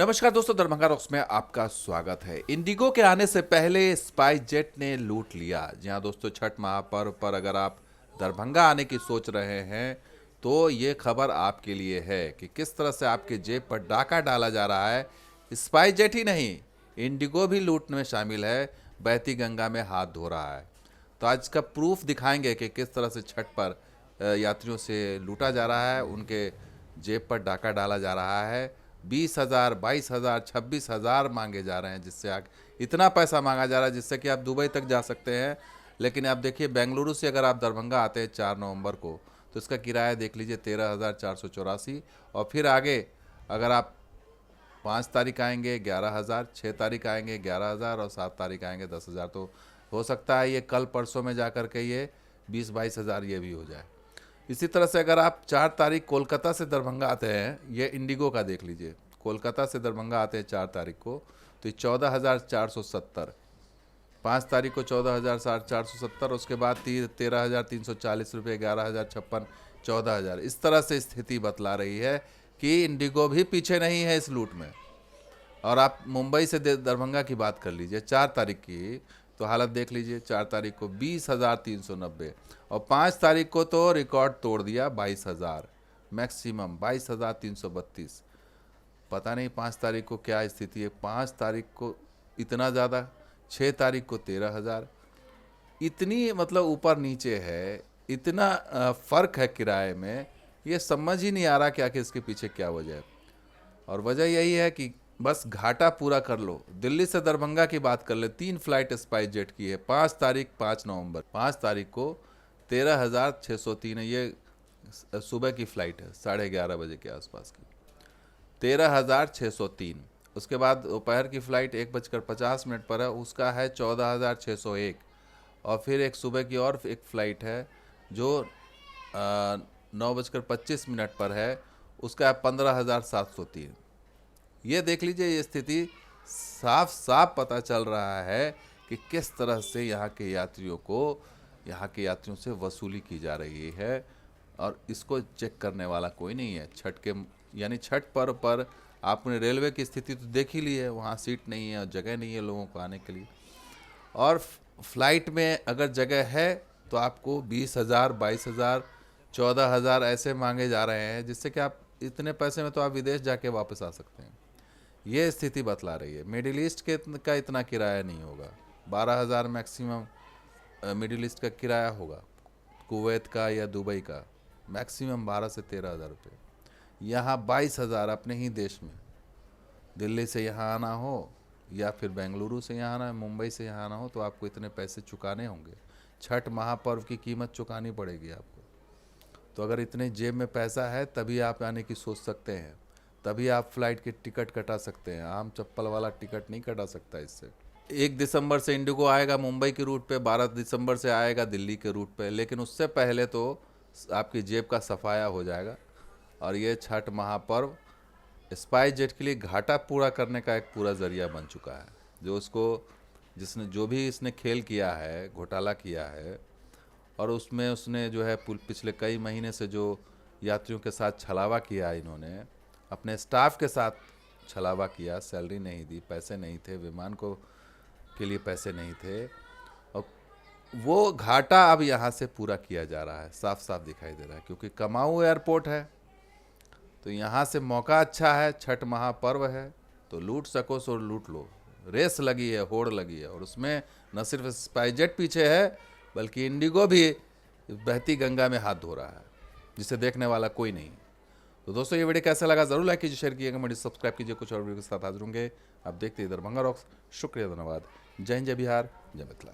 नमस्कार दोस्तों, दरभंगा रॉक्स में आपका स्वागत है। इंडिगो के आने से पहले स्पाइस जेट ने लूट लिया। जी हाँ दोस्तों, छठ महापर्व पर अगर आप दरभंगा आने की सोच रहे हैं तो ये खबर आपके लिए है कि किस तरह से आपके जेब पर डाका डाला जा रहा है। स्पाइस जेट ही नहीं, इंडिगो भी लूट में शामिल है, बहती गंगा में हाथ धो रहा है। तो आज का प्रूफ दिखाएंगे कि किस तरह से छठ पर यात्रियों से लूटा जा रहा है, उनके जेब पर डाका डाला जा रहा है। 20,000, 22,000, 26,000 मांगे जा रहे हैं, जिससे इतना पैसा मांगा जा रहा है जिससे कि आप दुबई तक जा सकते हैं। लेकिन आप देखिए, बेंगलुरु से अगर आप दरभंगा आते हैं 4 नवंबर को, तो इसका किराया देख लीजिए 13,484। और फिर आगे अगर आप 5 तारीख आएंगे 11,000, 6 तारीख आएंगे 11,000 और 7 तारीख आएंगे 10,000। तो हो सकता है ये कल परसों में जा कर के ये 20-22,000 ये भी हो जाए। इसी तरह से अगर आप 4 तारीख कोलकाता से दरभंगा आते हैं, ये इंडिगो का देख लीजिए, कोलकाता से दरभंगा आते हैं 4 तारीख को, तो ये 14,470। 5 तारीख को 14,470, उसके बाद 13,340 रुपये, 11,056, 14,000। इस तरह से स्थिति बतला रही है कि इंडिगो भी पीछे नहीं है इस लूट में। और आप मुंबई से दरभंगा की बात कर लीजिए 4 तारीख की, तो हालत देख लीजिए। 4 तारीख को 20,390 और 5 तारीख को तो रिकॉर्ड तोड़ दिया 22,000, मैक्सिमम 22,332। पता नहीं 5 तारीख को क्या स्थिति है। 5 तारीख को इतना ज़्यादा, 6 तारीख को 13,000। इतनी मतलब ऊपर नीचे है, इतना फ़र्क है किराए में, ये समझ ही नहीं आ रहा कि आखिर इसके पीछे क्या वजह है। और वजह यही है कि बस घाटा पूरा कर लो। दिल्ली से दरभंगा की बात कर ले, 3 फ्लाइट स्पाइस जेट की है। 5 तारीख 5 नवंबर, 5 तारीख को 13,603 है। ये सुबह की फ्लाइट है, 11:30 बजे के आसपास की, 13,603। उसके बाद दोपहर की फ़्लाइट 1:50 पर है, उसका है 14,601। और फिर एक सुबह की और एक फ़्लाइट है जो 9:25 पर है, उसका है 15,703। ये देख लीजिए, ये स्थिति साफ साफ पता चल रहा है कि किस तरह से यहाँ के यात्रियों से वसूली की जा रही है। और इसको चेक करने वाला कोई नहीं है। छठ पर्व पर आपने रेलवे की स्थिति तो देख ही ली है, वहाँ सीट नहीं है और जगह नहीं है लोगों को आने के लिए। और फ्लाइट में अगर जगह है तो आपको 20,000, 22,000, 14,000 ऐसे मांगे जा रहे हैं, जिससे कि आप इतने पैसे में तो आप विदेश जाके वापस आ सकते हैं। ये स्थिति बतला रही है। मिडिल ईस्ट का इतना किराया नहीं होगा, 12,000 मैक्सिमम मिडिल ईस्ट का किराया होगा। कुवैत का या दुबई का मैक्सिमम 12 से 13,000 रुपये। यहाँ 22,000 अपने ही देश में, दिल्ली से यहाँ आना हो या फिर बेंगलुरु से यहाँ आना है, मुंबई से यहाँ आना हो, तो आपको इतने पैसे चुकाने होंगे। छठ महापर्व की कीमत चुकानी पड़ेगी आपको। तो अगर इतने जेब में पैसा है तभी आप आने की सोच सकते हैं, तभी आप फ्लाइट की टिकट कटा सकते हैं। आम चप्पल वाला टिकट नहीं कटा सकता इससे। 1 दिसंबर से इंडिगो आएगा मुंबई के रूट पे, 12 दिसंबर से आएगा दिल्ली के रूट पे, लेकिन उससे पहले तो आपकी जेब का सफाया हो जाएगा। और ये छठ महापर्व स्पाइस जेट के लिए घाटा पूरा करने का एक पूरा ज़रिया बन चुका है। जो भी इसने खेल किया है, घोटाला किया है, और उसमें उसने जो है पिछले कई महीने से जो यात्रियों के साथ छलावा किया, इन्होंने अपने स्टाफ के साथ छलावा किया, सैलरी नहीं दी, पैसे नहीं थे, विमान को के लिए पैसे नहीं थे, और वो घाटा अब यहाँ से पूरा किया जा रहा है, साफ साफ दिखाई दे रहा है। क्योंकि कमाऊ एयरपोर्ट है, तो यहाँ से मौका अच्छा है, छठ महापर्व है, तो लूट सको सो लूट लो। रेस लगी है, होड़ लगी है, और उसमें न सिर्फ स्पाइस जेट पीछे है, बल्कि इंडिगो भी बहती गंगा में हाथ धो रहा है, जिसे देखने वाला कोई नहीं। तो दोस्तों, ये वीडियो कैसा लगा जरूर लाइक कीजिए, शेयर कीजिएगा, कमेंट सब्सक्राइब कीजिए। कुछ और वीडियो के साथ हाजिर होंगे। आप देखते हैं दरभंगा रॉक्स। शुक्रिया, धन्यवाद। जय हिंद, जय बिहार, जय मिथिला।